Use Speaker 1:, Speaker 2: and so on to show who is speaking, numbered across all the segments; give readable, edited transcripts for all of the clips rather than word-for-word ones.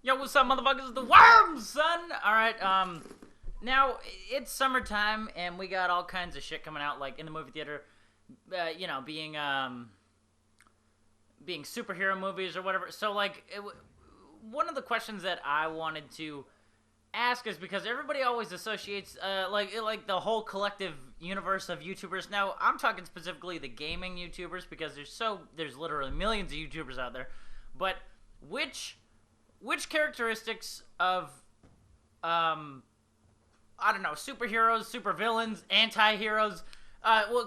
Speaker 1: Yo, what's up, motherfuckers? The Worms, son! Alright, now, it's summertime, and we got all kinds of shit coming out, like, in the movie theater, being superhero movies or whatever. So, like, one of the questions that I wanted to ask is because everybody always associates, like the whole collective universe of YouTubers. Now, I'm talking specifically the gaming YouTubers, because there's literally millions of YouTubers out there, but which characteristics of, I don't know, superheroes, supervillains, anti-heroes,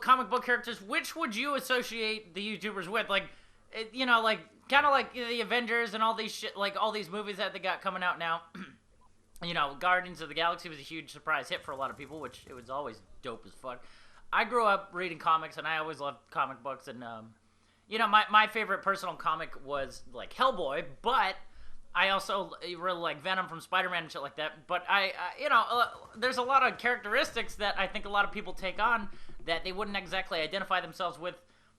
Speaker 1: comic book characters, which would you associate the YouTubers with? Like, kind of like the Avengers and all these shit, like all these movies that they got coming out now. Guardians of the Galaxy was a huge surprise hit for a lot of people, which it was always dope as fuck. I grew up reading comics, and I always loved comic books, and, my favorite personal comic was, like, Hellboy, but I also really like Venom from Spider-Man and shit like that. But there's a lot of characteristics that I think a lot of people take on that they wouldn't exactly identify themselves with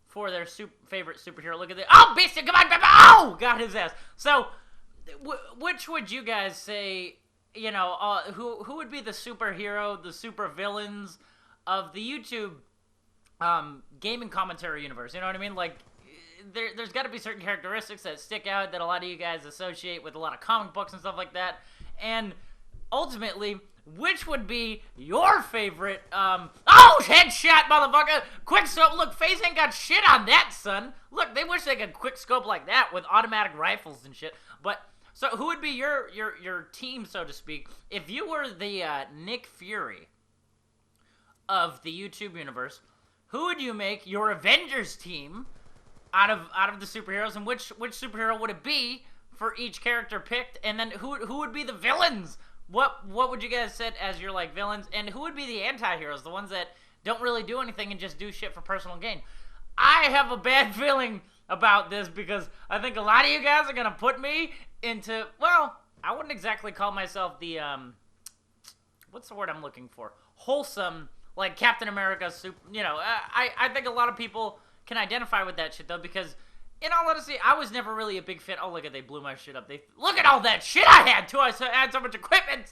Speaker 1: for their favorite superhero. Look at this. Oh, Beastie, come on, baby. Oh, got his ass. So, which would you guys say, who would be the superhero, the supervillains of the YouTube gaming commentary universe? You know what I mean? Like, there's got to be certain characteristics that stick out that a lot of you guys associate with a lot of comic books and stuff like that. And ultimately, which would be your favorite, headshot, motherfucker! Quick scope, look, FaZe ain't got shit on that, son! Look, they wish they could quick scope like that with automatic rifles and shit. But, so who would be your team, so to speak, if you were the, Nick Fury of the YouTube universe? Who would you make your Avengers team out of the superheroes, and which superhero would it be for each character picked? And then who would be the villains? What would you guys set as your, like, villains? And who would be the anti-heroes, the ones that don't really do anything and just do shit for personal gain? I have a bad feeling about this because I think a lot of you guys are gonna put me into, well, I wouldn't exactly call myself the what's the word I'm looking for? Wholesome, like Captain America I think a lot of people can identify with that shit, though, because, in all honesty, I was never really a big fan. Oh, look at, they blew my shit up. Look at all that shit I had, too. I had so much equipment.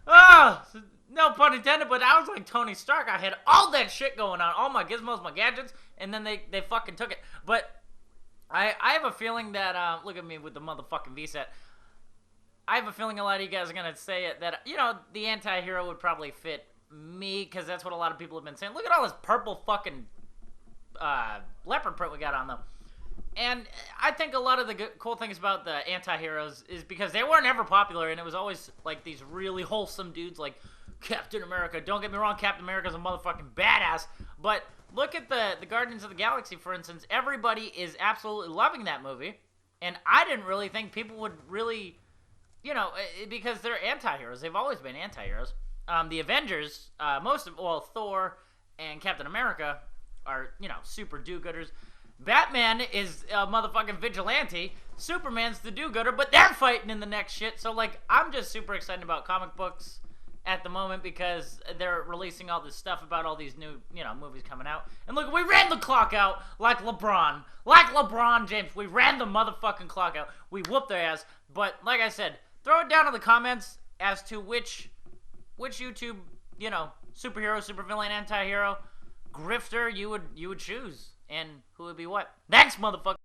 Speaker 1: Oh, no pun intended, but I was like Tony Stark. I had all that shit going on, all my gizmos, my gadgets, and then they fucking took it. But I have a feeling that, look at me with the motherfucking V-set. I have a feeling a lot of you guys are going to say it, that, the anti-hero would probably fit me, because that's what a lot of people have been saying. Look at all this purple fucking leopard print we got on them. And I think a lot of the cool things about the anti-heroes is because they weren't ever popular, and it was always like these really wholesome dudes like Captain America. Don't get me wrong, Captain America's a motherfucking badass, but look at the Guardians of the Galaxy, for instance. Everybody is absolutely loving that movie, and I didn't really think people would really, because they're anti-heroes. They've always been anti-heroes. The Avengers, Thor and Captain America are, super do-gooders. Batman is a motherfucking vigilante. Superman's the do-gooder, but they're fighting in the next shit. So, like, I'm just super excited about comic books at the moment because they're releasing all this stuff about all these new, movies coming out. And look, we ran the clock out like LeBron. Like LeBron James. We ran the motherfucking clock out. We whooped their ass. But, like I said, throw it down in the comments as to which YouTube, superhero, supervillain, anti-hero, grifter you would choose, and who would be what. Thanks, motherfucker.